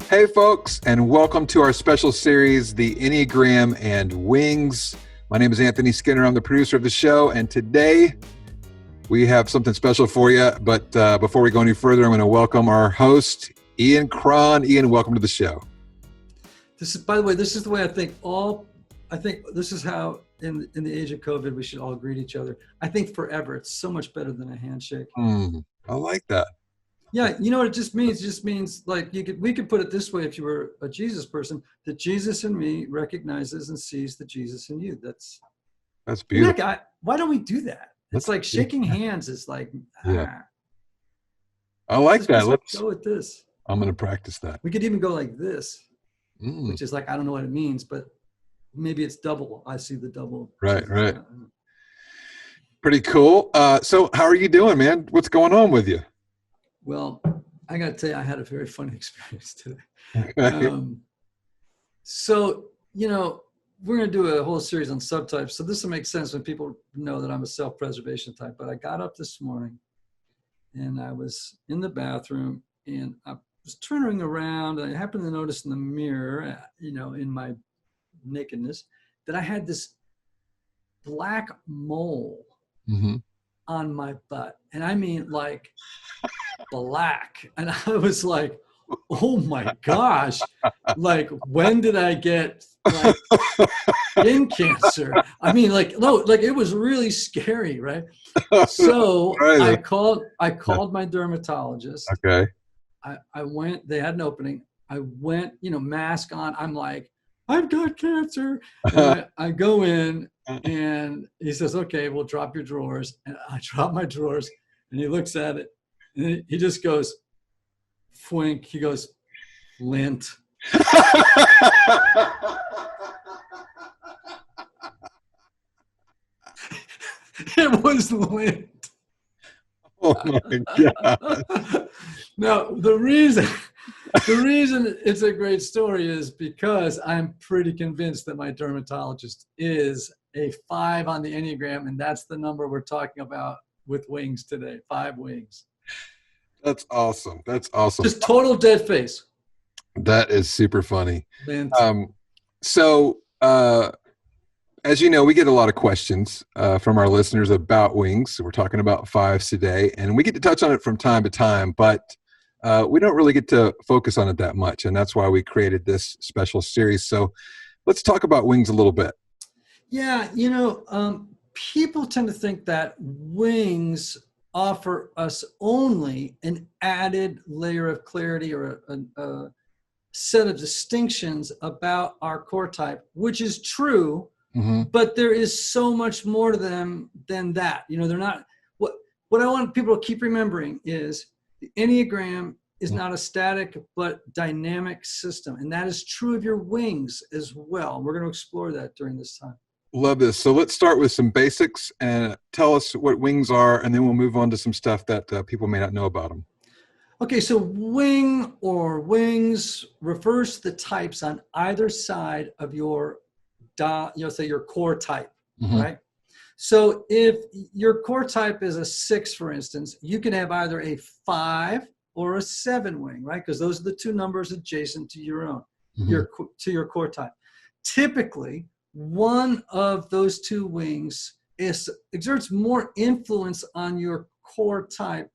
Hey, folks, and welcome to our special series, The Enneagram and Wings. My name is Anthony Skinner. I'm the producer of the show, and today we have something special for you. But before we go any further, I'm going to welcome our host, Ian Cron. Ian, welcome to the show. This is, by the way, this is the way I think this is how in the age of COVID, we should all greet each other. I think forever. It's so much better than a handshake. I like that. Yeah, you know what it just means? It just means like we could put it this way if you were a Jesus person, that Jesus in me recognizes and sees the Jesus in you. That's beautiful. Why don't we do that? It's like shaking hands is like, I like that. Let's go with this. I'm going to practice that. We could even go like this, which is like, I don't know what it means, but maybe it's double. I see the double. Right. Pretty cool. So how are you doing, man? What's going on with you? Well, I got to tell you, I had a very funny experience today. So, we're going to do a whole series on subtypes. So this will make sense when people know that I'm a self-preservation type. But I got up this morning and I was in the bathroom and I was turning around and I happened to notice in the mirror, in my nakedness, that I had this black mole on my butt. And I mean like black. And I was like, oh my gosh, like when did I get like skin cancer? I mean, no, it was really scary, right? So I called my dermatologist. Okay. I went, they had an opening. I went, mask on. I'm like, I've got cancer. And I go in and he says, okay, we'll drop your drawers. And I drop my drawers and he looks at it and he just goes, Fwink. He goes, lint. It was lint. Oh my God. Now, the reason it's a great story is because I'm pretty convinced that my dermatologist is a 5 on the Enneagram, and that's the number we're talking about with wings today, 5 wings. That's awesome. Just total dead face. That is super funny. Lint. So, as you know, we get a lot of questions from our listeners about wings. We're talking about 5s today, and we get to touch on it from time to time, but we don't really get to focus on it that much, and that's why we created this special series. So let's talk about wings a little bit. Yeah, people tend to think that wings offer us only an added layer of clarity or a set of distinctions about our core type, which is true. But there is so much more to them than that. They're not what I want people to keep remembering is the Enneagram is not a static but dynamic system. And that is true of your wings as well. We're going to explore that during this time. Love this. So let's start with some basics and tell us what wings are, and then we'll move on to some stuff that people may not know about them. Okay, so wing or wings refers to the types on either side of your say your core type, right? So if your core type is a 6, for instance, you can have either a 5 or a 7 wing, right? Because those are the 2 numbers adjacent to your own, to your core type. Typically, one of those 2 wings exerts more influence on your core type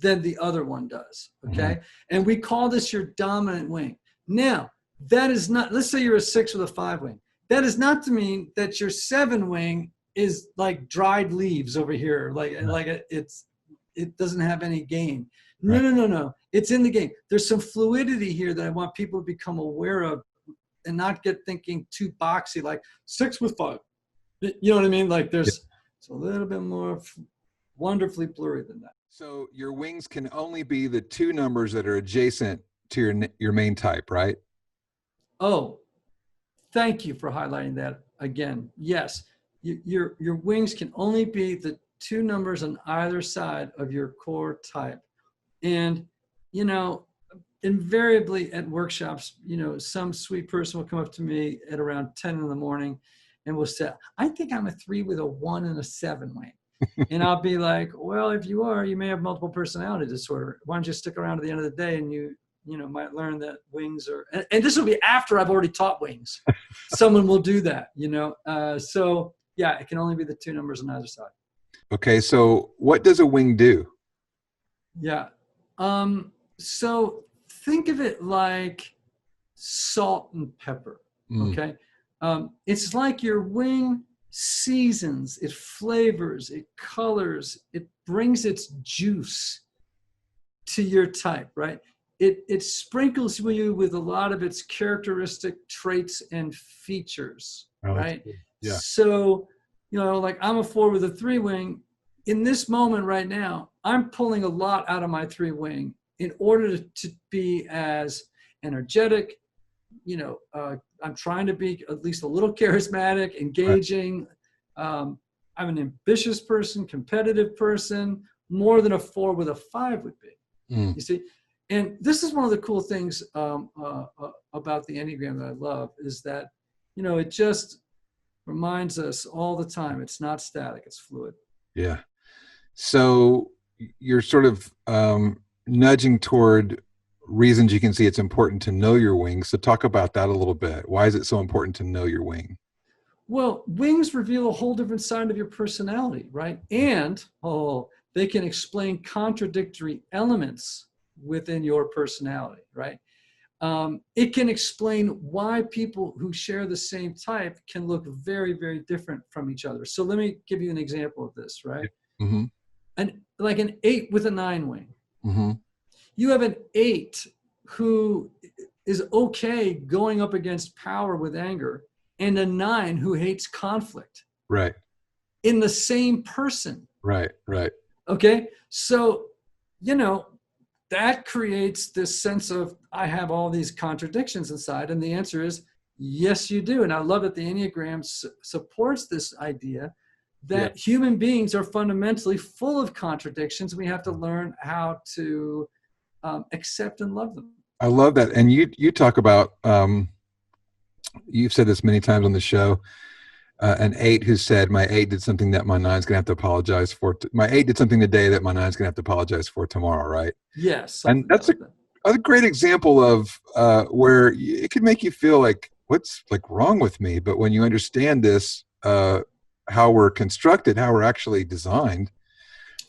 than the other one does, okay? And we call this your dominant wing. Now, that is not, let's say you're a 6 with a 5 wing. That is not to mean that your 7 wing is like dried leaves over here. It doesn't have any game. No. It's in the game. There's some fluidity here that I want people to become aware of and not get thinking too boxy, like 6 with 5. You know what I mean? Like it's a little bit more wonderfully blurry than that. So your wings can only be the 2 numbers that are adjacent to your main type, right? Oh, thank you for highlighting that again. Yes, your wings can only be the 2 numbers on either side of your core type. And, invariably at workshops, some sweet person will come up to me at around 10 in the morning and will say, I think I'm a 3 with a 1 and a 7 wing. And I'll be like, well, if you are, you may have multiple personality disorder. Why don't you stick around to the end of the day and you might learn that wings are, and this will be after I've already taught wings. Someone will do that, so yeah, it can only be the two numbers on either side. Okay. So what does a wing do? Yeah. So think of it like salt and pepper. Okay. It's like your wing seasons, it flavors, it colors, it brings its juice to your type, right? It sprinkles you with a lot of its characteristic traits and features, right? Yeah. So, like I'm a 4 with a 3 wing. In this moment right now, I'm pulling a lot out of my 3 wing in order to be as energetic. I'm trying to be at least a little charismatic, engaging. I'm an ambitious person, competitive person, more than a 4 with a 5 would be. You see? And this is one of the cool things about the Enneagram that I love is that, it just reminds us all the time. It's not static, it's fluid. Yeah. So you're sort of nudging toward reasons you can see it's important to know your wings. So talk about that a little bit. Why is it so important to know your wing? Well, wings reveal a whole different side of your personality, right? And, they can explain contradictory elements within your personality, right? It can explain why people who share the same type can look very, very different from each other. So let me give you an example of this, right? Mm-hmm. Like an 8 with a 9 wing. Mm-hmm. You have an 8 who is okay going up against power with anger, and a 9 who hates conflict. Right. In the same person. Right. Okay. So, that creates this sense of, I have all these contradictions inside. And the answer is, yes, you do. And I love that the Enneagram supports this idea that human beings are fundamentally full of contradictions. We have to learn how to accept and love them. I love that. And you talk about, you've said this many times on the show, an 8 who said, my 8 did something that my 9's going to have to apologize for. My 8 did something today that my 9's going to have to apologize for tomorrow, right? Yes. And that's a great example of where it could make you feel like, what's like wrong with me? But when you understand this, how we're constructed, how we're actually designed,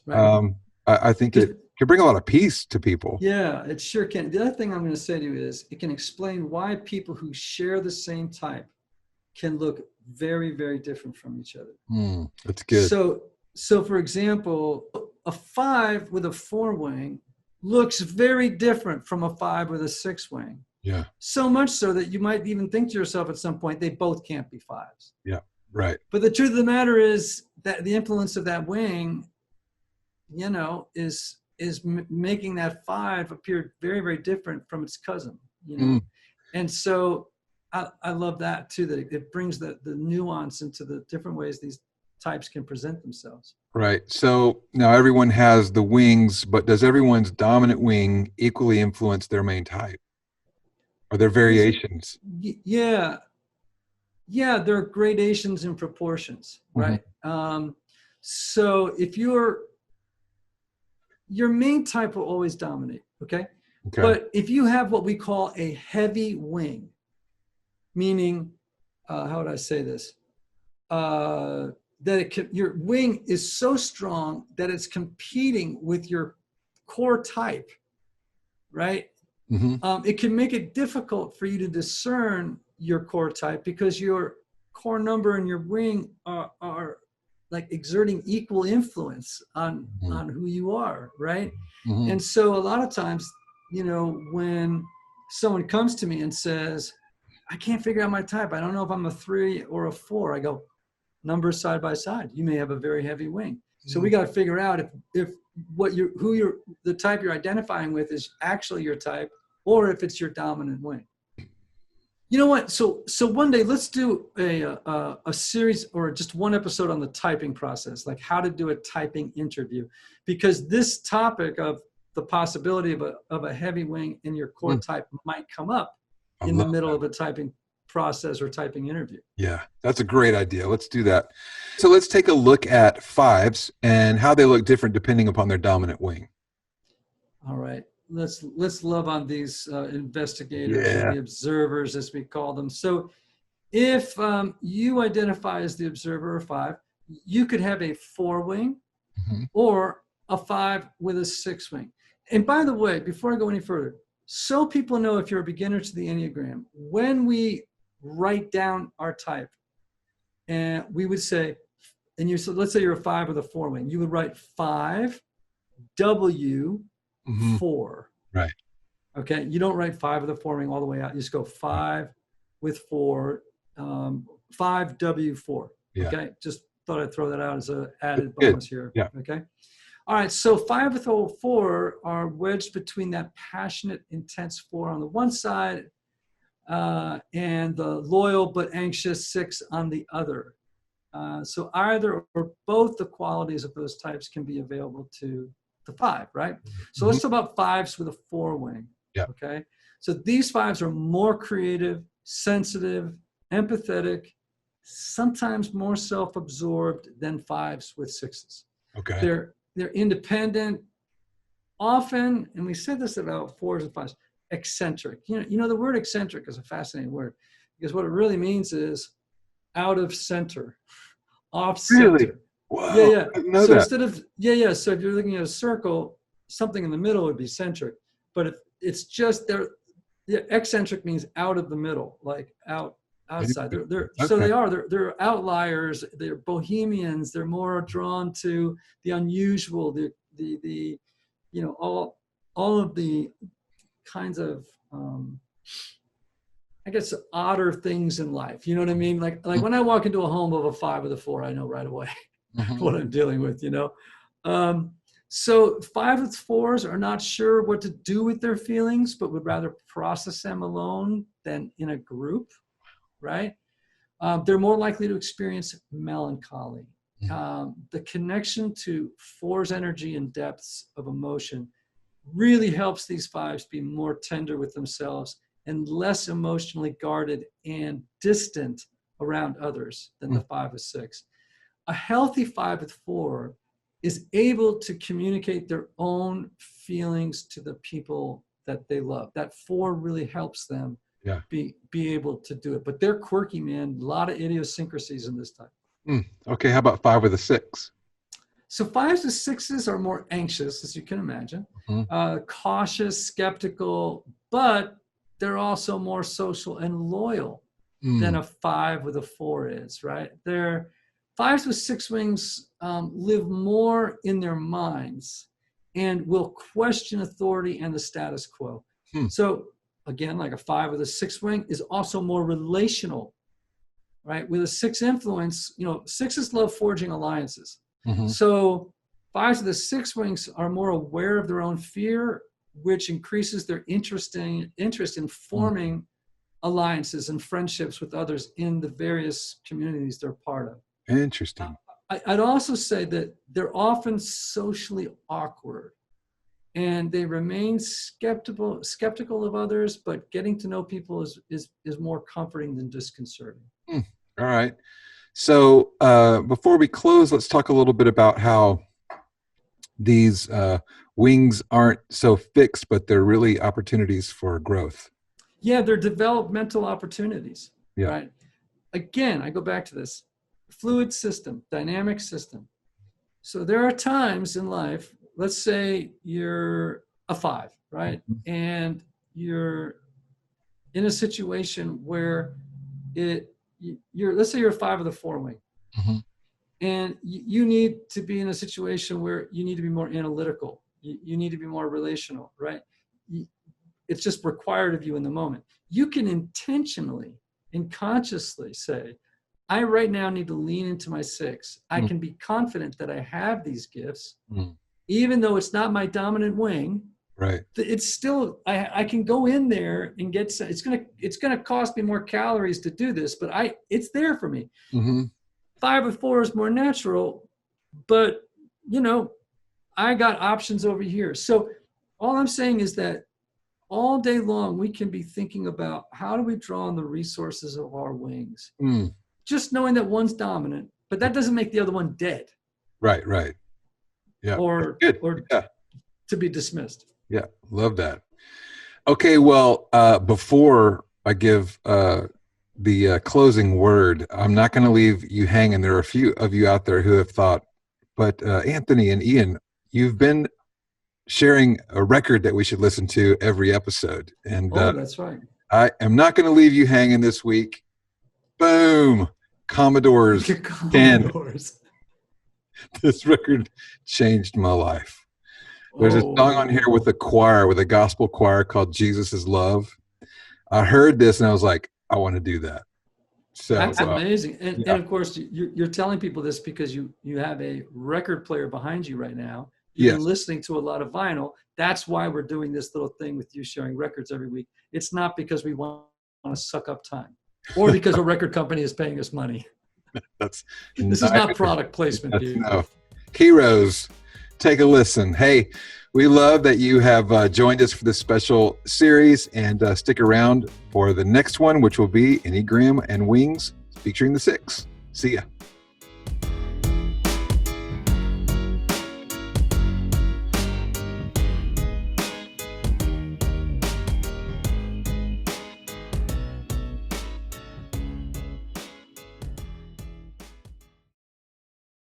right. I think it can bring a lot of peace to people. Yeah, it sure can. The other thing I'm going to say to you is it can explain why people who share the same type can look very, very different from each other. That's good. So for example, a 5 with a 4 wing looks very different from a 5 with a 6 wing. Yeah. So much so that you might even think to yourself at some point, they both can't be 5s. Yeah, right. But the truth of the matter is that the influence of that wing, is making that 5 appear very, very different from its cousin, And so I love that too, that it brings the nuance into the different ways these types can present themselves. Right. So now everyone has the wings, but does everyone's dominant wing equally influence their main type? Are there variations? Yeah. Yeah, there are gradations in proportions, right? So if your main type will always dominate, okay? But if you have what we call a heavy wing, meaning, how would I say this? That your wing is so strong that it's competing with your core type, right? It can make it difficult for you to discern your core type because your core number and your wing are like exerting equal influence on who you are, right? And so a lot of times, when someone comes to me and says, I can't figure out my type, I don't know if I'm a 3 or a 4, I go, numbers side by side, you may have a very heavy wing. So we got to figure out if the type you're identifying with is actually your type, or if it's your dominant wing. You know what? So one day let's do a series or just one episode on the typing process, like how to do a typing interview, because this topic of the possibility of a heavy wing in your core type might come up in the middle of a typing process or typing interview. Yeah, that's a great idea. Let's do that. So let's take a look at 5s and how they look different depending upon their dominant wing. All right. let's love on these investigators or the observers, as we call them. So if you identify as the observer or 5, you could have a 4 wing or a 5 with a 6 wing. And by the way, before I go any further, so people know if you're a beginner to the Enneagram, when we write down our type, and we would say, and so let's say you're a 5 with a 4 wing, you would write 5 W 4. Right. Okay. You don't write 5 with a 4 wing all the way out. You just go 5 with 4, 5 W 4. Yeah. Okay. Just thought I'd throw that out as an added bonus here. Yeah. Okay. All right. So 5 with 4 are wedged between that passionate, intense 4 on the one side and the loyal but anxious 6 on the other. So either or both the qualities of those types can be available to the 5, right? So let's talk about 5s with a 4 wing. Yeah. Okay. So these 5s are more creative, sensitive, empathetic, sometimes more self-absorbed than 5s with 6s. Okay. They're independent, often, and we said this about 4s and 5s, eccentric. You know, the word eccentric is a fascinating word because what it really means is out of center, off center. Really? Wow. Yeah. I didn't know so that. instead of, so if you're looking at a circle, something in the middle would be centric. But if it's just eccentric means out of the middle, like outside. They're outliers. They're bohemians. They're more drawn to the unusual, the all of the kinds of I guess odder things in life. You know what I mean? Like when I walk into a home of a 5 with a 4, I know right away what I'm dealing with, So 5 with 4s are not sure what to do with their feelings, but would rather process them alone than in a group, right? They're more likely to experience melancholy. The connection to 4's energy and depths of emotion really helps these 5s be more tender with themselves and less emotionally guarded and distant around others than the 5 with 6. A healthy 5 with 4 is able to communicate their own feelings to the people that they love. That 4 really helps them be able to do it. But they're quirky, man. A lot of idiosyncrasies in this type. Okay, how about 5 with a 6? So 5s and 6s are more anxious, as you can imagine, cautious, skeptical, but they're also more social and loyal than a 5 with a 4 is, right? They're 5s with 6 wings live more in their minds and will question authority and the status quo. So again, like a 5 with a 6 wing is also more relational, right? With a 6 influence, 6s love forging alliances. So 5s with the 6 wings are more aware of their own fear, which increases their interest in forming alliances and friendships with others in the various communities they're part of. Interesting. I'd also say that they're often socially awkward and they remain skeptical of others, but getting to know people is more comforting than disconcerting. All right. So before we close, let's talk a little bit about how these wings aren't so fixed, but they're really opportunities for growth. Yeah, they're developmental opportunities, Yeah. right? Again, I go back to this fluid system, dynamic system. So there are times in life, let's say you're a 5, right? And you're in a situation where let's say you're a 5 with a 4 wing. And you need to be in a situation where you need to be more analytical. You need to be more relational, right? It's just required of you in the moment. You can intentionally and consciously say, I right now need to lean into my 6. I can be confident that I have these gifts, even though it's not my dominant wing. Right. It's still, I can go in there and get, it's gonna cost me more calories to do this, but it's there for me. 5 with 4 is more natural, but I got options over here. So all I'm saying is that all day long, we can be thinking about how do we draw on the resources of our wings, just knowing that one's dominant, but that doesn't make the other one dead. Right. Yeah. Or to be dismissed. Yeah, love that. Okay, well, before I give the closing word, I'm not going to leave you hanging. There are a few of you out there who have thought, but Anthony and Ian, you've been sharing a record that we should listen to every episode. And Oh, that's right. I am not going to leave you hanging this week. Boom! Commodores 10. Commodores. This record changed my life. There's a song on here Oh, with a choir, with a gospel choir called Jesus is Love. I heard this and I was like, I want to do that. So that's amazing. And yeah, of course, you're telling people this because you have a record player behind you right now. You've yes, been listening to a lot of vinyl. That's why we're doing this little thing with you sharing records every week. It's not because we want to suck up time or because a record company is paying us money. that's This is not product placement, people. no. Heroes, take a listen. Hey, we love that you have joined us for this special series, and stick around for the next one, which will be Enneagram and Wings featuring the 6. See ya.